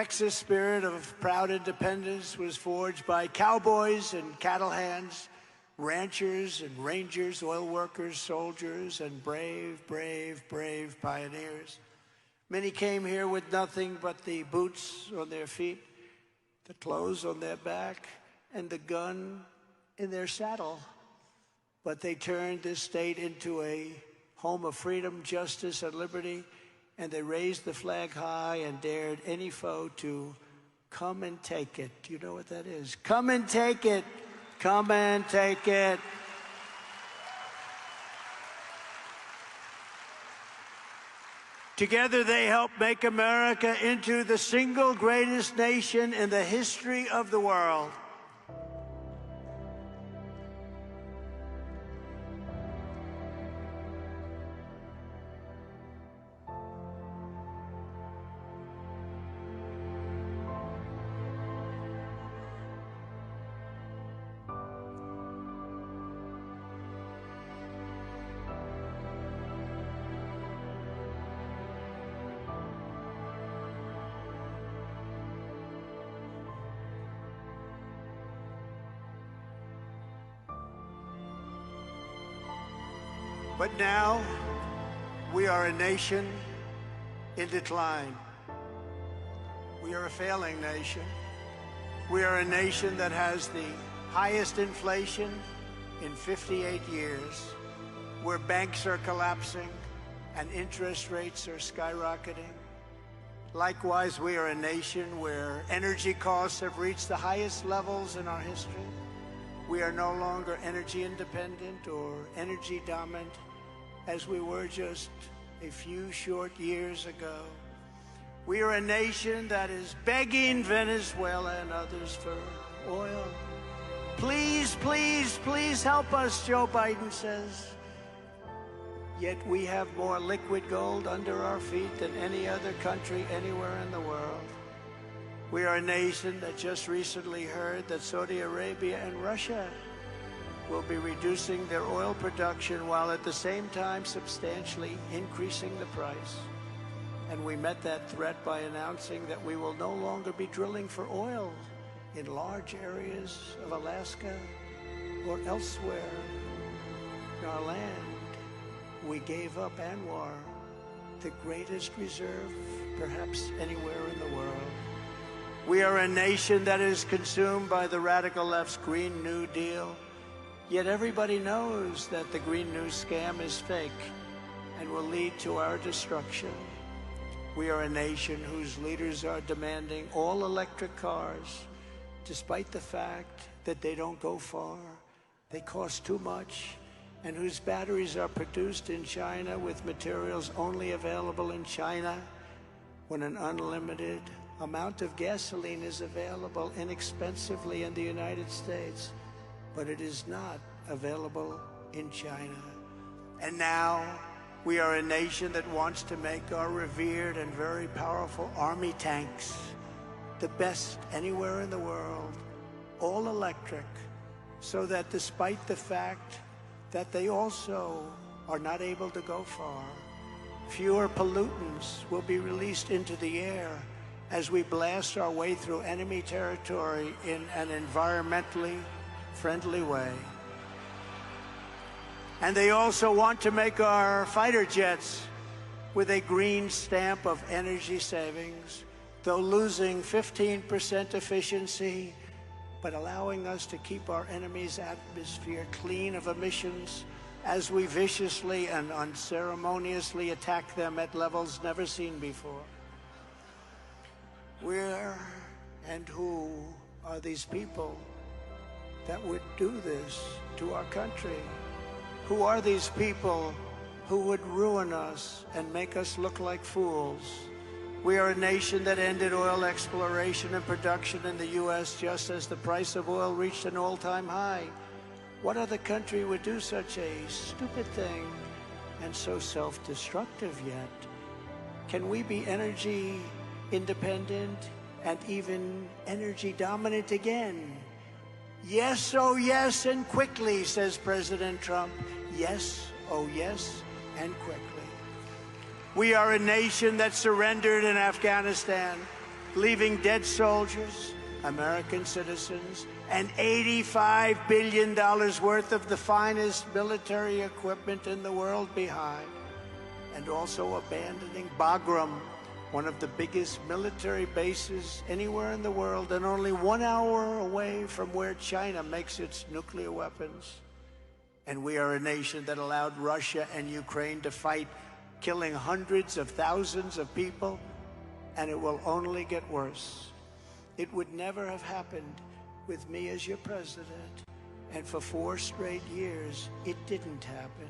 Texas spirit of proud independence was forged by cowboys and cattle hands, ranchers and rangers, oil workers, soldiers, and brave, brave, brave pioneers. Many came here with nothing but the boots on their feet, the clothes on their back, and the gun in their saddle. But they turned this state into a home of freedom, justice, and liberty, and they raised the flag high and dared any foe to come and take it. Do you know what that is? Come and take it. Come and take it. Together they helped make America into the single greatest nation in the history of the world. But now, we are a nation in decline. We are a failing nation. We are a nation that has the highest inflation in 58 years, where banks are collapsing and interest rates are skyrocketing. Likewise, we are a nation where energy costs have reached the highest levels in our history. We are no longer energy independent or energy dominant as we were just a few short years ago. We are a nation that is begging Venezuela and others for oil. Please, please, please help us, Joe Biden says. Yet we have more liquid gold under our feet than any other country anywhere in the world. We are a nation that just recently heard that Saudi Arabia and Russia will be reducing their oil production while at the same time substantially increasing the price. And we met that threat by announcing that we will no longer be drilling for oil in large areas of Alaska or elsewhere in our land. We gave up Anwar, the greatest reserve perhaps anywhere in the world. We are a nation that is consumed by the radical left's Green New Deal. Yet everybody knows that the Green New scam is fake and will lead to our destruction. We are a nation whose leaders are demanding all electric cars, despite the fact that they don't go far, they cost too much, and whose batteries are produced in China with materials only available in China, when an unlimited amount of gasoline is available inexpensively in the United States. But it is not available in China. And now we are a nation that wants to make our revered and very powerful army tanks the best anywhere in the world, all electric, so that despite the fact that they also are not able to go far, fewer pollutants will be released into the air as we blast our way through enemy territory in an environmentally friendly way. And they also want to make our fighter jets with a green stamp of energy savings, though losing 15% efficiency, but allowing us to keep our enemy's atmosphere clean of emissions as we viciously and unceremoniously attack them at levels never seen before. Where and who are these people that would do this to our country? Who are these people who would ruin us and make us look like fools? We are a nation that ended oil exploration and production in the U.S. just as the price of oil reached an all-time high. What other country would do such a stupid thing and so self-destructive yet? Can we be energy independent and even energy dominant again? Yes, oh yes, and quickly, says President Trump. Yes, oh yes, and quickly. We are a nation that surrendered in Afghanistan, leaving dead soldiers, American citizens, and $85 billion worth of the finest military equipment in the world behind, and also abandoning Bagram, one of the biggest military bases anywhere in the world, and only 1 hour away from where China makes its nuclear weapons. And we are a nation that allowed Russia and Ukraine to fight, killing hundreds of thousands of people, and it will only get worse. It would never have happened with me as your president, and for 4 straight years, it didn't happen.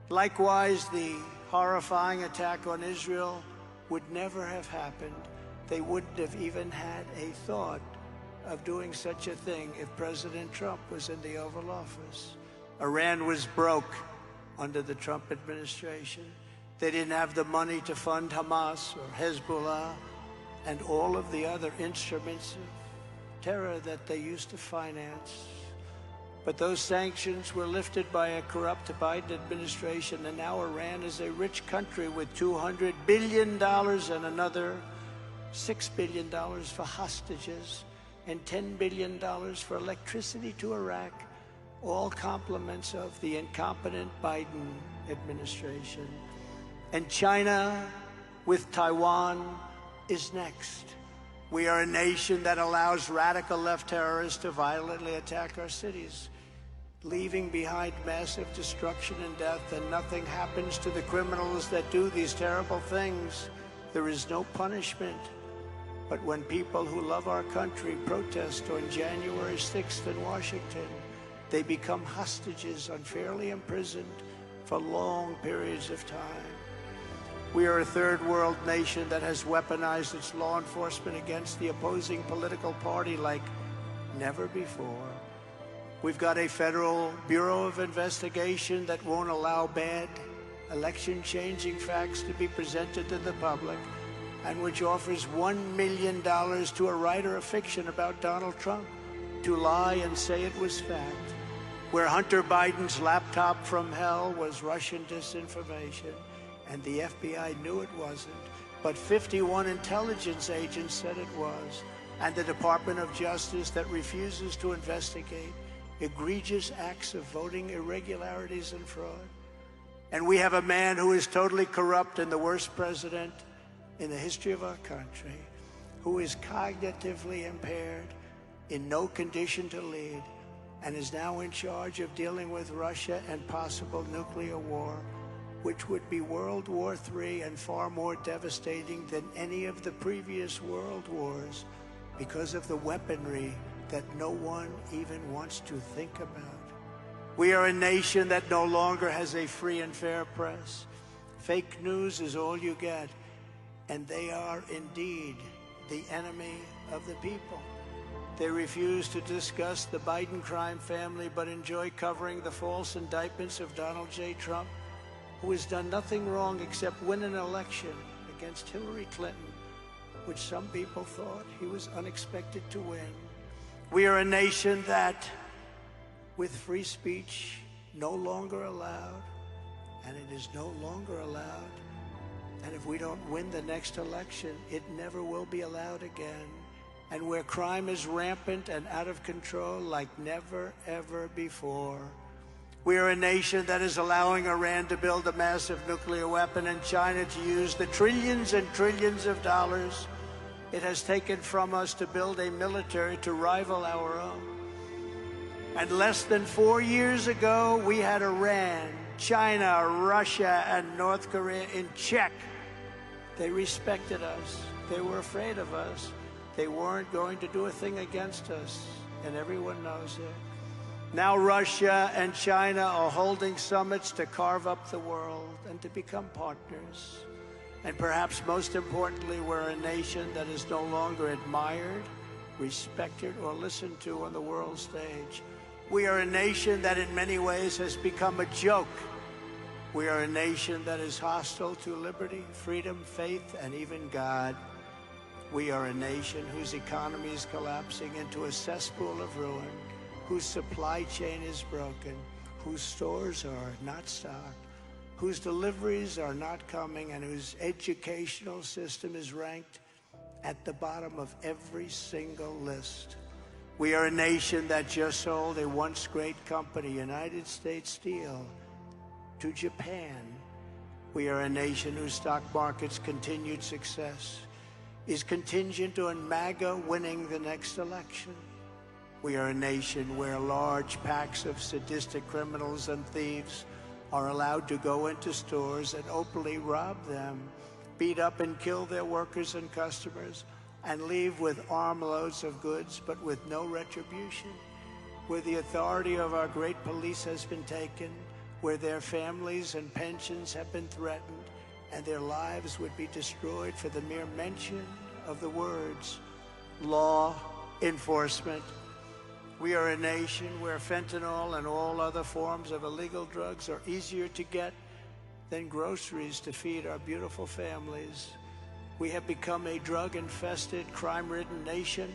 Likewise, the horrifying attack on Israel would never have happened. They wouldn't have even had a thought of doing such a thing if President Trump was in the Oval Office. Iran was broke under the Trump administration. They didn't have the money to fund Hamas or Hezbollah and all of the other instruments of terror that they used to finance. But those sanctions were lifted by a corrupt Biden administration, and now Iran is a rich country with $200 billion and another $6 billion for hostages and $10 billion for electricity to Iraq, all compliments of the incompetent Biden administration. And China, with Taiwan, is next. We are a nation that allows radical left terrorists to violently attack our cities, leaving behind massive destruction and death, and nothing happens to the criminals that do these terrible things. There is no punishment. But when people who love our country protest on January 6th in Washington, they become hostages, unfairly imprisoned for long periods of time. We are a third world nation that has weaponized its law enforcement against the opposing political party like never before. We've got a federal Bureau of Investigation that won't allow bad election-changing facts to be presented to the public, and which offers $1 million to a writer of fiction about Donald Trump to lie and say it was fact. Where Hunter Biden's laptop from hell was Russian disinformation, and the FBI knew it wasn't, but 51 intelligence agents said it was, and the Department of Justice that refuses to investigate egregious acts of voting irregularities and fraud. And we have a man who is totally corrupt and the worst president in the history of our country, who is cognitively impaired, in no condition to lead, and is now in charge of dealing with Russia and possible nuclear war, which would be World War III and far more devastating than any of the previous world wars because of the weaponry that no one even wants to think about. We are a nation that no longer has a free and fair press. Fake news is all you get, and they are indeed the enemy of the people. They refuse to discuss the Biden crime family, but enjoy covering the false indictments of Donald J. Trump, who has done nothing wrong except win an election against Hillary Clinton, which some people thought he was unexpected to win. We are a nation that, with free speech no longer allowed, and it is no longer allowed, and if we don't win the next election, it never will be allowed again. And where crime is rampant and out of control like never, ever before. We are a nation that is allowing Iran to build a massive nuclear weapon and China to use the trillions and trillions of dollars it has taken from us to build a military to rival our own. And less than 4 years ago, we had Iran, China, Russia, and North Korea in check. They respected us. They were afraid of us. They weren't going to do a thing against us, and everyone knows it. Now Russia and China are holding summits to carve up the world and to become partners. And perhaps most importantly, we're a nation that is no longer admired, respected, or listened to on the world stage. We are a nation that in many ways has become a joke. We are a nation that is hostile to liberty, freedom, faith, and even God. We are a nation whose economy is collapsing into a cesspool of ruin, whose supply chain is broken, whose stores are not stocked, whose deliveries are not coming, and whose educational system is ranked at the bottom of every single list. We are a nation that just sold a once great company, United States Steel, to Japan. We are a nation whose stock market's continued success is contingent on MAGA winning the next election. We are a nation where large packs of sadistic criminals and thieves are allowed to go into stores and openly rob them, beat up and kill their workers and customers, and leave with armloads of goods but with no retribution. Where the authority of our great police has been taken, where their families and pensions have been threatened, and their lives would be destroyed for the mere mention of the words law enforcement. We are a nation where fentanyl and all other forms of illegal drugs are easier to get than groceries to feed our beautiful families. We have become a drug-infested, crime-ridden nation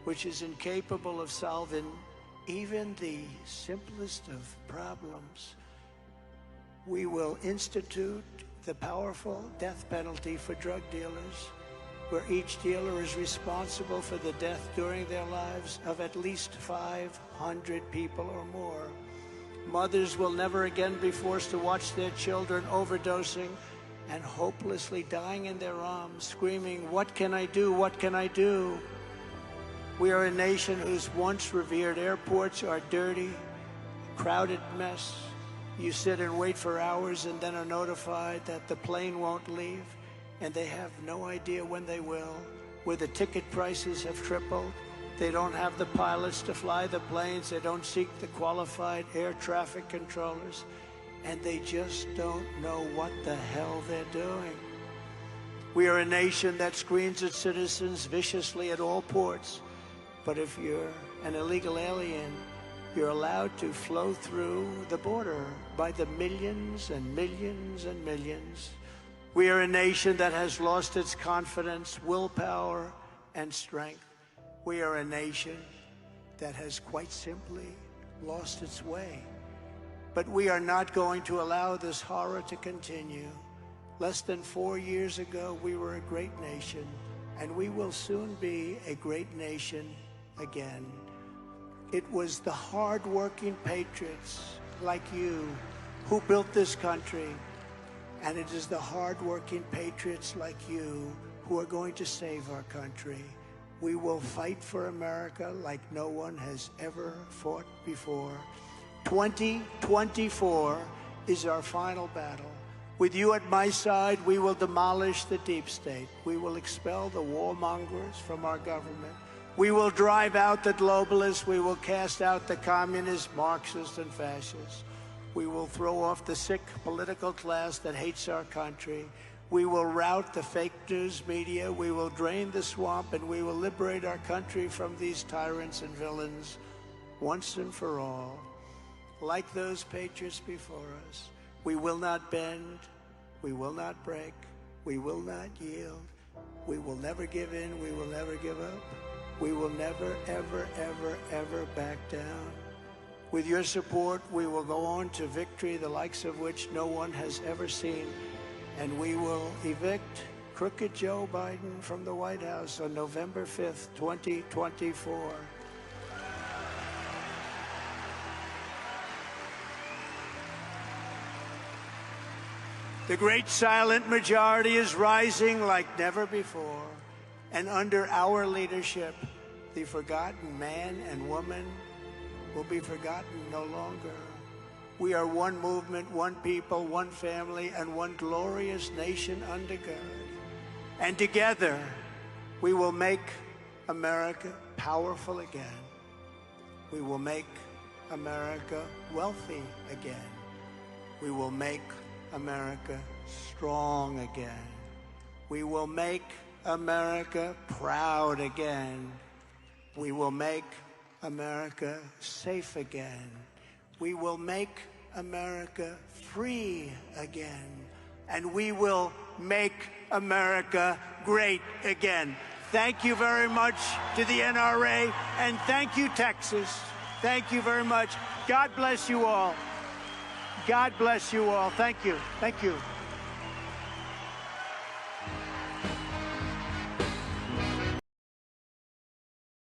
which is incapable of solving even the simplest of problems. We will institute the powerful death penalty for drug dealers, where each dealer is responsible for the death during their lives of at least 500 people or more. Mothers will never again be forced to watch their children overdosing and hopelessly dying in their arms, screaming, "What can I do? What can I do?" We are a nation whose once revered airports are dirty, crowded mess. You sit and wait for hours and then are notified that the plane won't leave, and they have no idea when they will, where the ticket prices have tripled. They don't have the pilots to fly the planes. They don't seek the qualified air traffic controllers, and they just don't know what the hell they're doing. We are a nation that screens its citizens viciously at all ports, but if you're an illegal alien, you're allowed to flow through the border by the millions and millions and millions. We are a nation that has lost its confidence, willpower, and strength. We are a nation that has quite simply lost its way. But we are not going to allow this horror to continue. Less than 4 years ago, we were a great nation, and we will soon be a great nation again. It was the hard-working patriots like you who built this country, and it is the hard-working patriots like you who are going to save our country. We will fight for America like no one has ever fought before. 2024 is our final battle. With you at my side, we will demolish the deep state. We will expel the warmongers from our government. We will drive out the globalists. We will cast out the communists, Marxists, and fascists. We will throw off the sick political class that hates our country. We will rout the fake news media. We will drain the swamp, and we will liberate our country from these tyrants and villains once and for all. Like those patriots before us, we will not bend. We will not break. We will not yield. We will never give in. We will never give up. We will never, ever, ever, ever back down. With your support, we will go on to victory, the likes of which no one has ever seen, and we will evict crooked Joe Biden from the White House on November 5th, 2024. The great silent majority is rising like never before, and under our leadership, the forgotten man and woman will be forgotten no longer. We are one movement, one people, one family, and one glorious nation under God. And together, we will make America powerful again. We will make America wealthy again. We will make America strong again. We will make America proud again. We will make America safe again. We will make America free again. And we will make America great again. Thank you very much to the NRA, and thank you, Texas. Thank you very much. God bless you all. God bless you all. Thank you. Thank you.